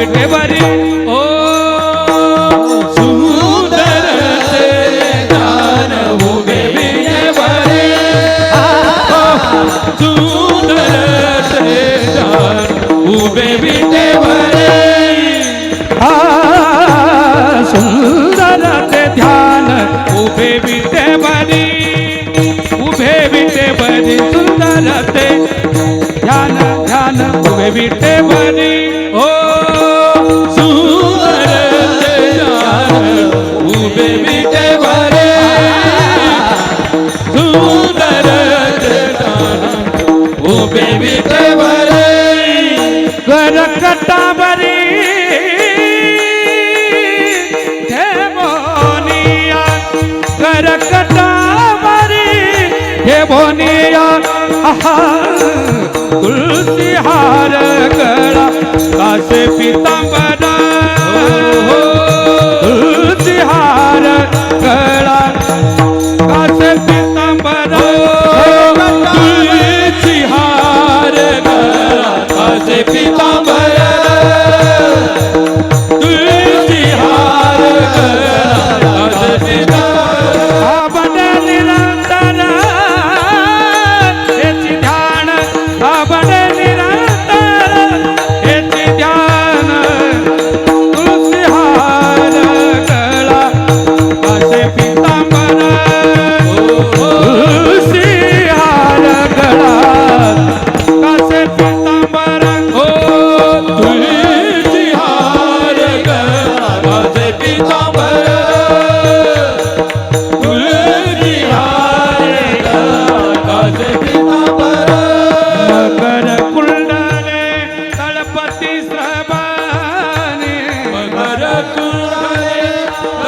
विटेवरी ओ सुंदर ते ध्यान उभे विटेवरी सुंदर ते ध्यान उभे विटेवरी सुंदर ते ध्यान उभे विटेवरी सुंदर ते ध्यान ध्यान उभे विटेवरी ओ सुंदर ते ध्यान उभे विटेवरी सुंदर ते ध्यान उभे विटेवरी करकटावरी देवोनिया करकटावरी देवोनिया तुलसी हार गळा कासे पीतांबर तुलसी हार गळा कासे पीतांबर तुलसी हार गळा कासे पीतांबर तुलसी हार गळा कासे पीतांबर आपण निरंतर हेची ध्यान आपण निरंतर हेची ध्यान तुलसी हार गळा कासे पीतांबर तुलसी हार गळा कासे पीतांबर ओ तुलसी हार गळा कासे पीतांबर तुलसी हार गळा कासे पीतांबर मकर कुंडले तळपती श्रवणी मकर कुंडले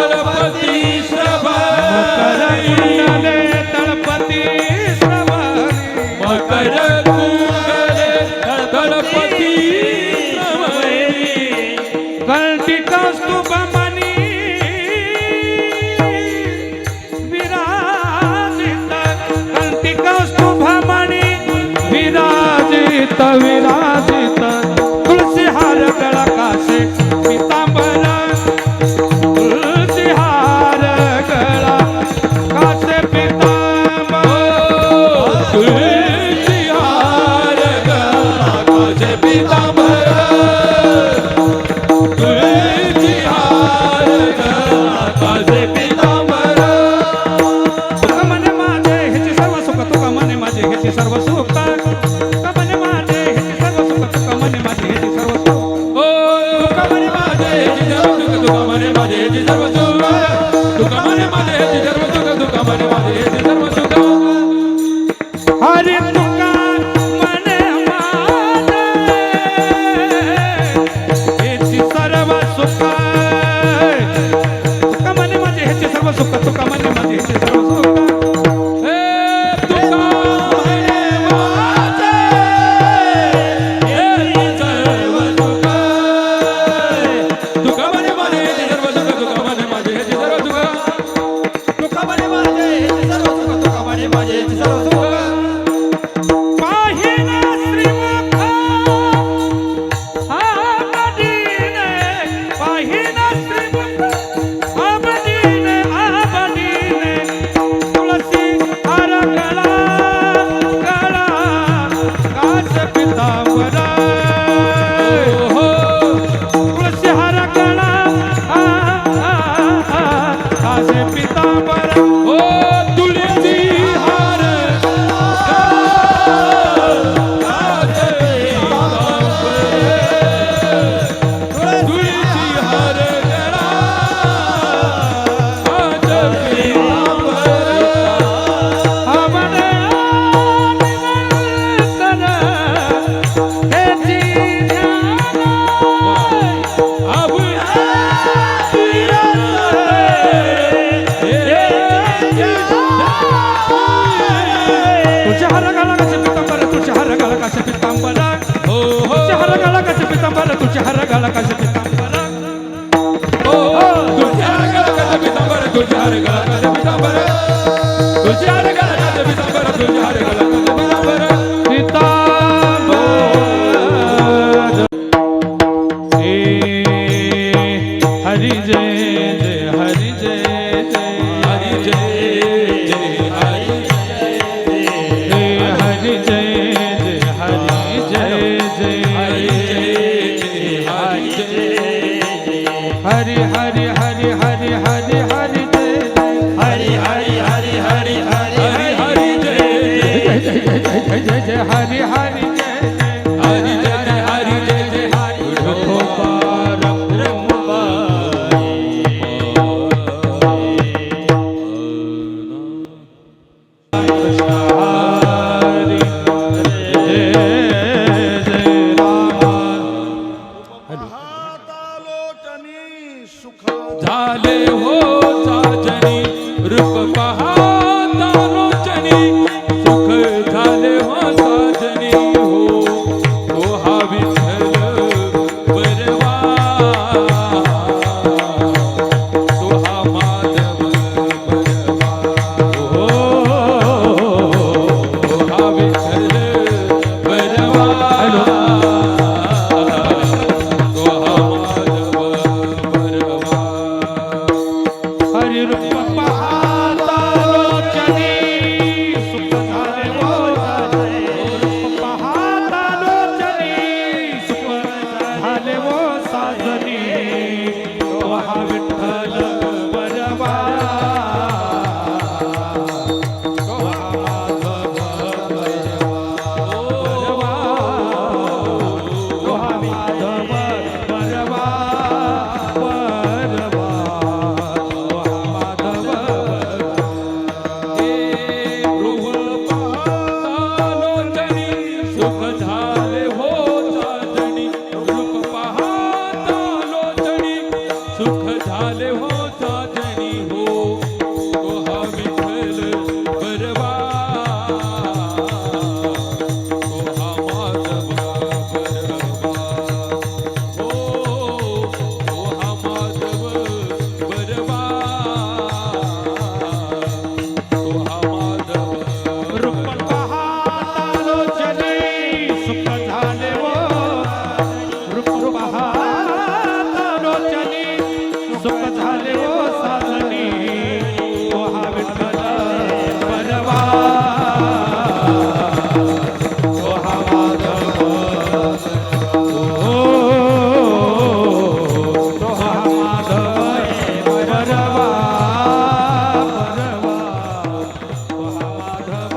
तळपती श्रवणी मकर कुंडले तळपती श्रवणी मकर कुंडले तळपती श्रवणी कंठी कौस्तुभमणी विराजित कंठी कौस्तुभमणी विराजित विराजित तुलसी हार गळा कासे पीतांबर तुलसी हार गळा कासे पीतांबर तुलसी हार गळा कासे पीतांबर तुलसी हार गळा कासे पीतांबर तुका मने माझे ह्याचे सर्व सुख तुका मने माझे ह्याचे सर्व सुख तुका मने माझे ह्याचे सर्व सुख तुका मने माझे ह्याचे सर्व सुख ओ तुका मने माझे ह्याचे सर्व सुख तुका मने माझे ह्याचे सर्व सुख तुका मने माझे ह्याचे सर्व सुख तुका मने माझे ह्याचे सर्व सुख हरी तुका मने माझे ह्याचे सर्व सुख तुका मने माझे ह्याचे सर्व सुख तुका मने माझे ह्याचे सर्व सुख पितांबर पाहता लोचनी सुख झाले हो साजनी हो तो हा विठ्ठल बरवा तो हा माधव बरवा हो तो हा विठ्ठल बरवा तो हा माधव बरवा हरी रूप पाहता लोचनी सुख झाले हो रूप पाहता लोचनी सुख झाले हो साजनी तो हा विठ्ठल बरवा तो हा माधव बरवा तो हा माधव बरवा बरवा सुख झाले हो साजनी रूप पाहता लोचनी सुख झाले हो साजनी हो तो हा विठ्ठल बरवा तो हा माधव बरवा हो तो हा माधव बरवा तो हा माधव रूप पाहता लोचनी सुख झाले हो रूप पाहता लोचनी सुख झाले हो साजनी तो हा विठ्ठल बरवा तो हा माधव हो तो हा माधव बरवा बरवा तो हा माधव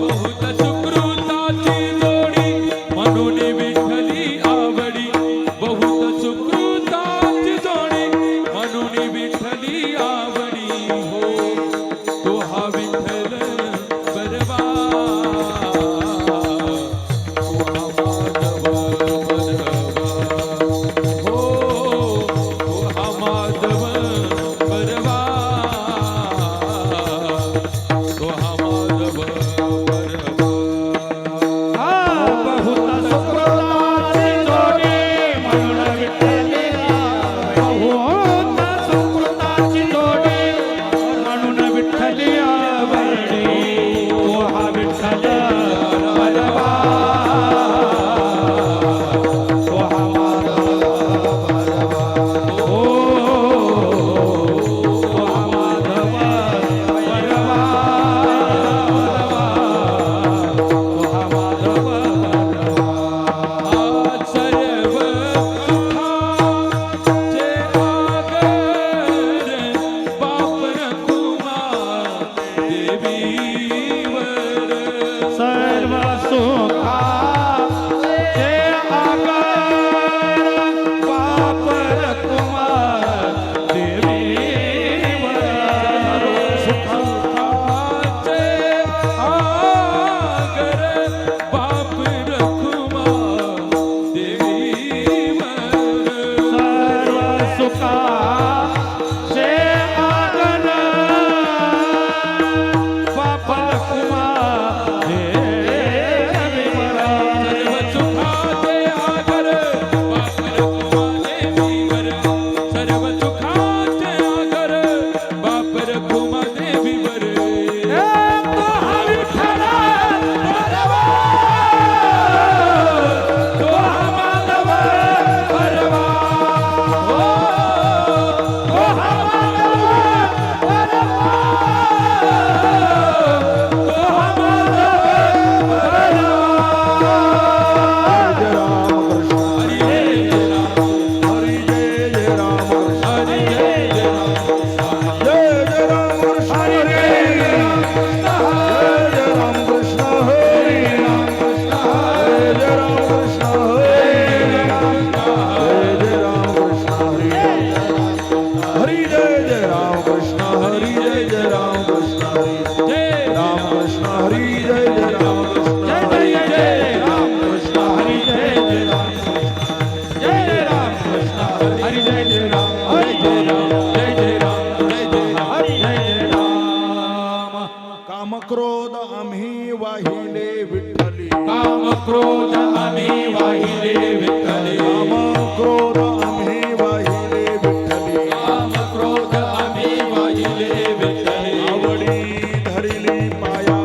बहुत सुकृताची जोडी म्हणून विठ्ठली आवडी बहुत सुकृताची जोडी म्हणून विठ्ठली आवडी हो तो हा विठ्ठल बरवा तो हा माधव बरवा हो तो हा माधव बरवा तो हा माधव बरवा बहुत सुकृताची जोडी म्हणून विठ्ठली बहुत सुकृताची जोडी म्हणून विठ्ठली आवडी तो हा विठ्ठल बरवा तो हा माधव बरवा हो तो हा माधव बरवा तो हा माधव बरवा सर्व सुखाचे आगर बापर कुमार देवीवर सर्व सुखाचे आगर वापर कुमार देवीवर सुखाचे आगर बापर कुमार देवीवर सर्व सुखाचे आगर वापर कुमार देवीवर सर्व सुखाचे आगर बापर कुमा देवीवर तो हा विठ्ठल बरवा तो हा माधव बरवा क्रोध आम्ही वाहिले विठ्ठले क्रोध आम्ही वाहिले विठ्ठली काम क्रोध आम्ही वाहिले विठ्ठले आवडी धरिली पाया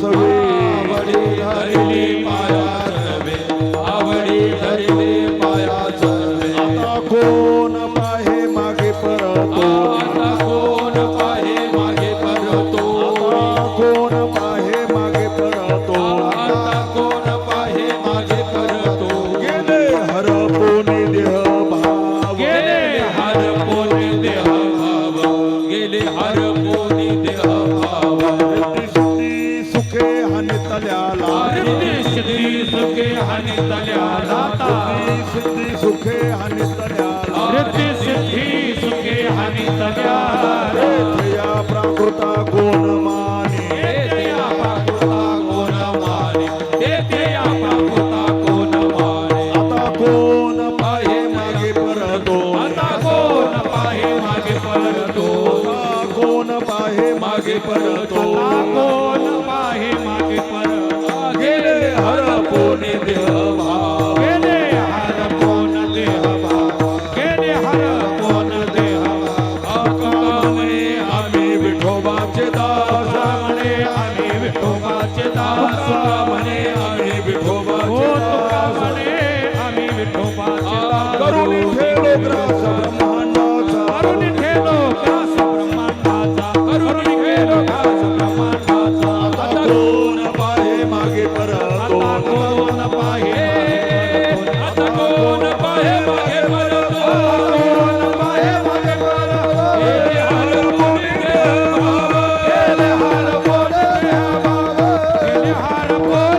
सवे आवडी धरिली पाया चरवे आवडी धरिली पाया चरवे आता कोण पाहे मागे परतो आता कोण पाहे मागे परतो आता कोण पाहे मागे परतो आता कोण पाहे मागे परतो गेले हरपोनी देह भाव गेले हर पोनी देह भाव गेले हर पोनी देह भाव सिद्धी सुखे हानितल्याला रिद्धी सिद्धी सुखे हानी तल्याला सिद्धी सुखे हानितल्याला रिद्धी सिद्धी सुखे हानी तल्याला या प्राकृता कोण माने येते आपापुता कोण माने येते आपापुता कोण माने आता कोण पाहे मागे परतो आता कोण पाहे मागे परतो आता कोण पाहे मागे परतो कोण पाहे मागे परतो गेले हर पोनी देह भाव गेले हर पोन देह भाव गेले हर पोन देह भाव म्हणे आम्ही विठोबाचे दास म्हणे आम्ही विठोबाचे दास म्हणे आम्ही विठोबाचे दास म्हणे आम्ही विठोबाचे दास करुणी ठेलो ग्रास ब्रह्मांडाचा करुणी ठेलो ग्रास ब्रह्मांडाचा करुणी ठेलो ग्रास ब्रह्मांडाचा आता कोण पाहे मागे परतो आता कोण पाहे आता कोण पाहे मागे परतो कोण पाहे मागे परतो गेले हर पोनी देह भाव गेले हर पोनी देह भाव गेले हर पोनी